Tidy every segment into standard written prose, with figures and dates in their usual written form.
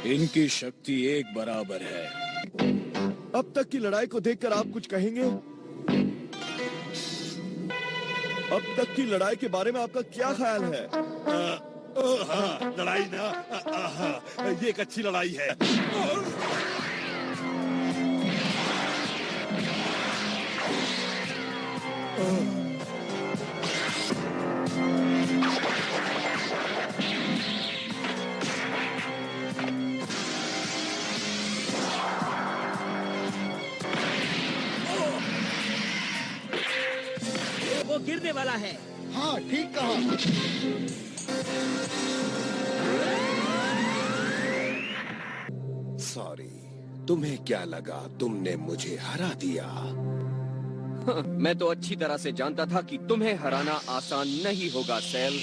इनकी शक्ति एक बराबर है। अब तक की लड़ाई को देखकर आप कुछ कहेंगे? अब तक की लड़ाई के बारे में आपका क्या ख्याल है? हाँ, लड़ाई ना, ये एक अच्छी लड़ाई है। वो गिरने वाला है। हाँ, ठीक कहा। सॉरी, तुम्हें क्या लगा तुमने मुझे हरा दिया? मैं तो अच्छी तरह से जानता था कि तुम्हें हराना आसान नहीं होगा सेल।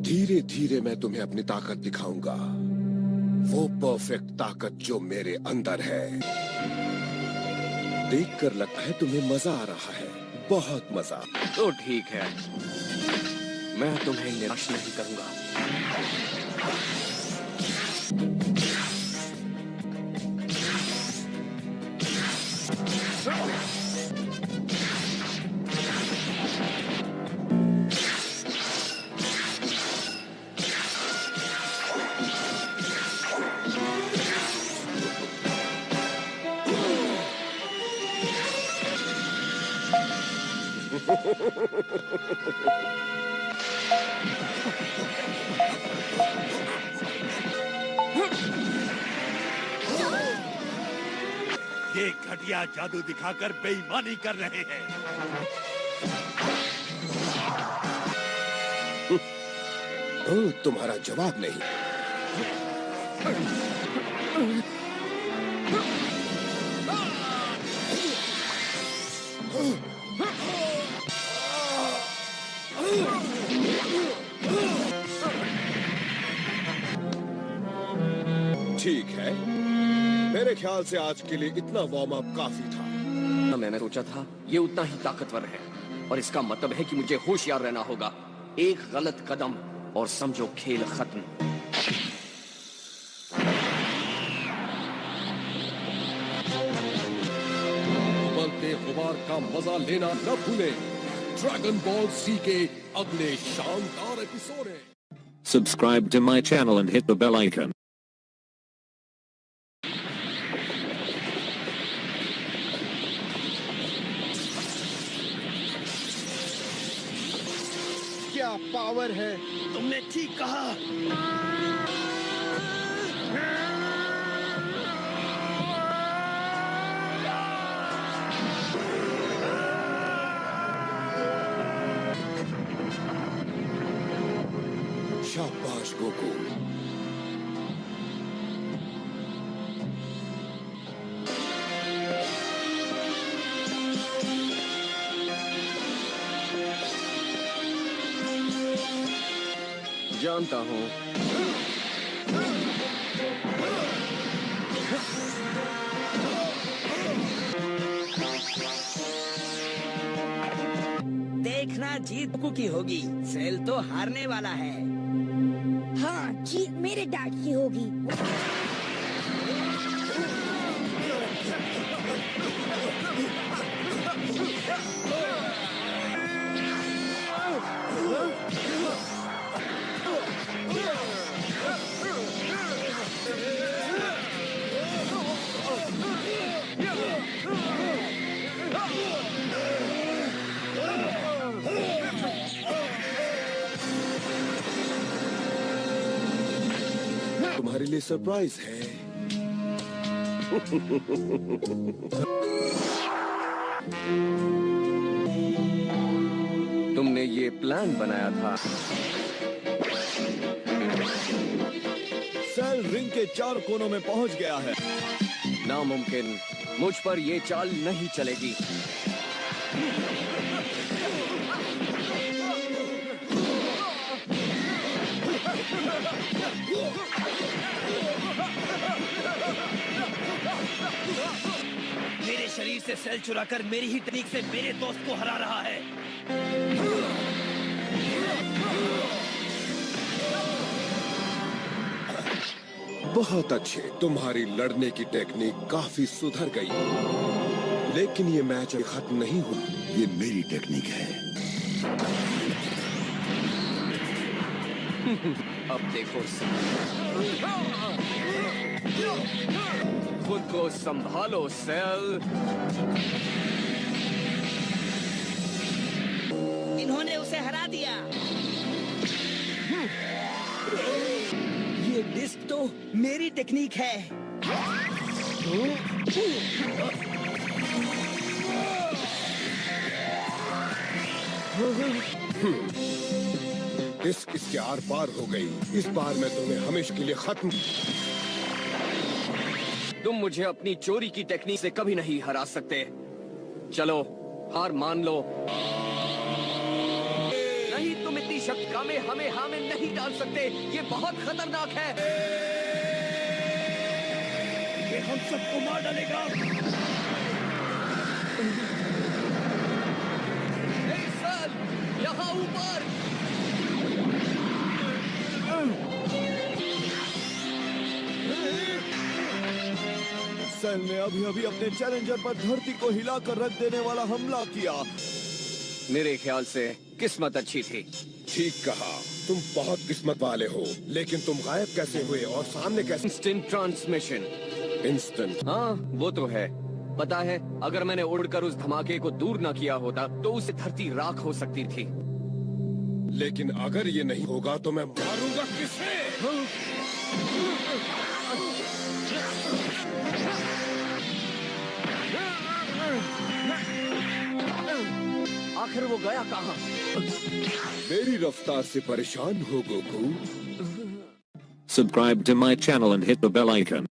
धीरे धीरे मैं तुम्हें अपनी ताकत दिखाऊंगा, वो परफेक्ट ताकत जो मेरे अंदर है। देखकर लगता है तुम्हें मजा आ रहा है, बहुत मजा। तो ठीक है, मैं तुम्हें निराश नहीं करूंगा। ये घटिया जादू दिखाकर बेईमानी कर रहे हैं। तुम्हारा जवाब नहीं। ठीक है, मेरे ख्याल से आज के लिए इतना वार्म अप काफी था। मैंने सोचा था ये उतना ही ताकतवर है, और इसका मतलब है कि मुझे होशियार रहना होगा। एक गलत कदम और समझो खेल खत्म। उबलते गुबार का मजा लेना न भूलें। ड्रैगन बॉल सी के अगले शानदार एपिसोड है। Subscribe to my channel and hit the bell icon. क्या पावर है! तुमने ठीक कहा। शाबाश गोकू। जानता हूँ। देखना जीत गोकू की होगी, सेल तो हारने वाला है। हाँ, जीत मेरे डैड की होगी। तुम्हारे लिए सरप्राइज है। तुमने ये प्लान बनाया था। सेल रिंग के 4 कोनों में पहुंच गया है। नामुमकिन, मुझ पर ये चाल नहीं चलेगी। मेरे शरीर से सेल चुराकर मेरी ही तकनीक से मेरे दोस्त को हरा रहा है। बहुत अच्छे, तुम्हारी लड़ने की टेक्निक काफी सुधर गई, लेकिन ये मैच अभी खत्म नहीं हुआ। ये मेरी टेक्निक है। अब देखो, खुद को संभालो सेल। इन्होंने उसे हरा दिया। ये डिस्क तो मेरी टेक्निक है। डिस्क इसके आर पार हो गई। इस बार मैं तुम्हें हमेशा के लिए खत्म। तुम मुझे अपनी चोरी की टेक्निक से कभी नहीं हरा सकते। चलो, हार मान लो। नहीं, तुम इतनी शक्ति का में हमें नहीं डाल सकते। ये बहुत खतरनाक है। ये हम सबको मार डालेगा। यहाँ ऊपर। सेल ने अभी अभी अपने चैलेंजर पर धरती को हिलाकर रख देने वाला हमला किया। मेरे ख्याल से किस्मत अच्छी थी। ठीक कहा, तुम बहुत किस्मत वाले हो, लेकिन तुम गायब कैसे हुए और सामने कैसे? Instant transmission. इंस्टेंट? हाँ, वो तो है। पता है, अगर मैंने उड़कर उस धमाके को दूर न किया होता तो उसे धरती राख हो सकती थी। लेकिन अगर ये नहीं होगा तो मैं मारूंगा किसे? आखिर वो गया कहाँ? मेरी रफ्तार से परेशान हो Goku. Subscribe to my channel and hit the bell icon.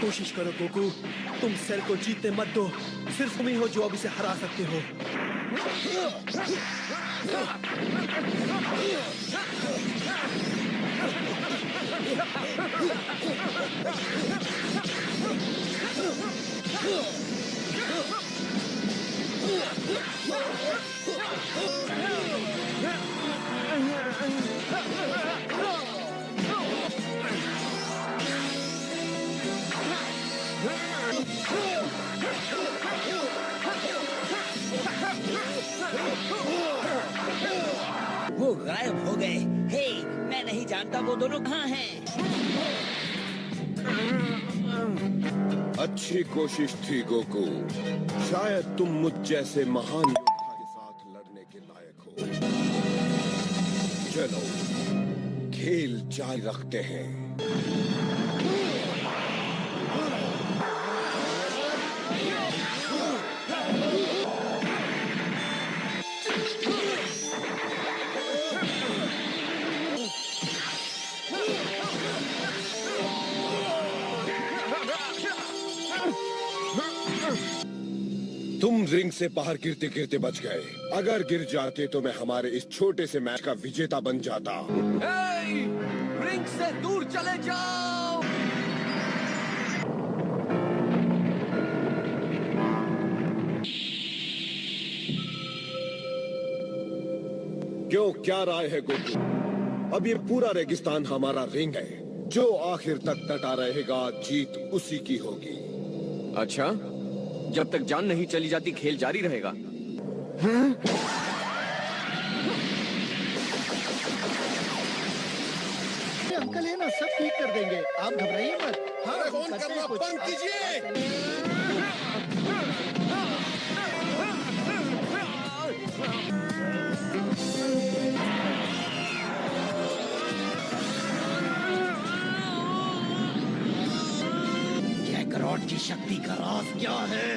कोशिश करो गोकू, तुम सेल को जीतने मत दो। सिर्फ तुम ही हो जो अब इसे हरा सकते हो। वो गायब हो गए। हे, मैं नहीं जानता वो दोनों कहाँ हैं। अच्छी कोशिश थी गोकू। शायद तुम मुझ जैसे महान योद्धा के साथ लड़ने के लायक हो। चलो, खेल जारी रखते हैं। तुम रिंग से बाहर गिरते गिरते बच गए। अगर गिर जाते तो मैं हमारे इस छोटे से मैच का विजेता बन जाता। रिंग से दूर चले जाओ। क्यों, क्या राय है गोकू? अब ये पूरा रेगिस्तान हमारा रिंग है। जो आखिर तक डटा रहेगा, जीत उसी की होगी। अच्छा, जब तक जान नहीं चली जाती खेल जारी रहेगा। अंकल है ना, सब ठीक कर देंगे, आप घबराइए मत। हाँ, फोन करना बंद कीजिए। काकरोट की शक्ति का राज क्या है?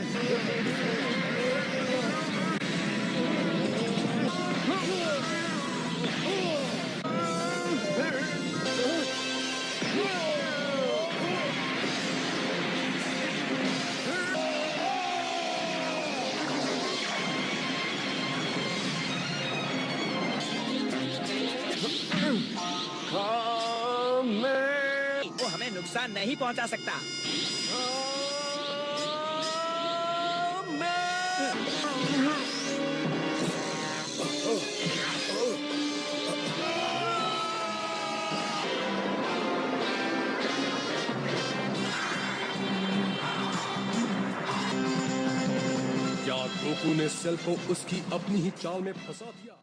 वो हमें नुकसान नहीं पहुंचा सकता। गोकू ने सेल को उसकी अपनी ही चाल में फंसा दिया।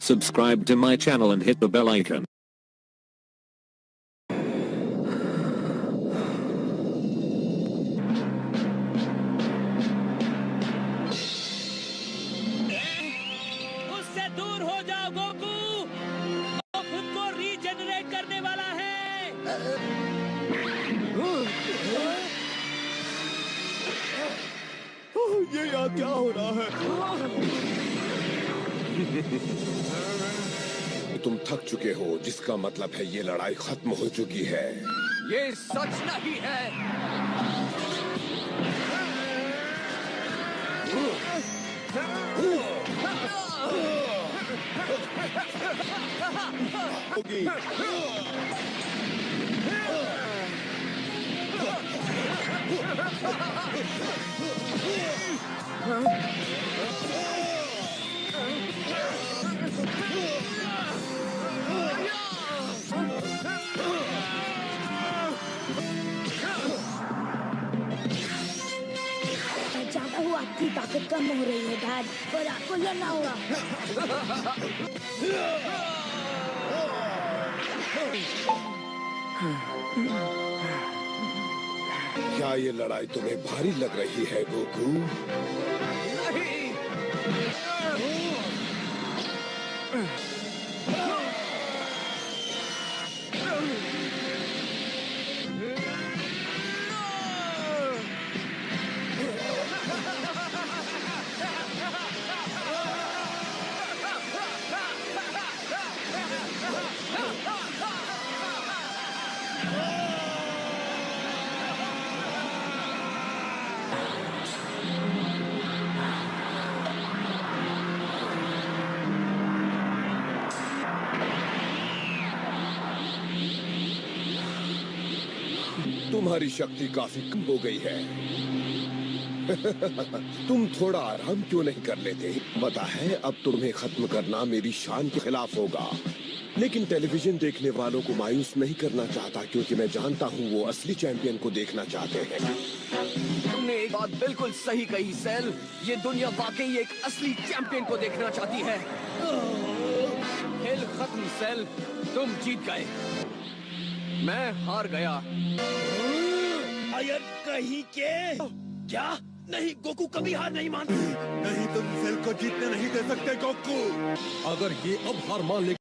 Subscribe to my channel and hit the bell icon. उससे दूर हो जाओ गोकू, वो खुद को रीजनरेट करने वाला है। ये यहाँ क्या हो रहा है? तुम थक चुके हो, जिसका मतलब है ये लड़ाई खत्म हो चुकी है। ये सच नहीं है। होगी। मैं चाहता हूँ आपकी ताकत कम हो रही है डैड, पर आपको लड़ना होगा। क्या ये लड़ाई तुम्हें भारी लग रही है गोकू? तुम्हारी शक्ति काफी कम हो गई है। तुम थोड़ा आराम क्यों नहीं कर लेते? पता है अब तुम्हें खत्म करना मेरी शान के खिलाफ होगा, लेकिन टेलीविजन देखने वालों को मायूस नहीं करना चाहता, क्योंकि मैं जानता हूँ वो असली चैंपियन को देखना चाहते हैं। तुमने एक बात बिल्कुल सही कही सेल, ये दुनिया वाकई एक असली चैंपियन को देखना चाहती है। खेल खत्म सेल, तुम जीत गए, मैं हार गया। अयर कहीं के क्या? नहीं, गोकू कभी हार नहीं मानता। नहीं, तुम सेल को जीतने नहीं दे सकते गोकू। अगर ये अब हार मान ले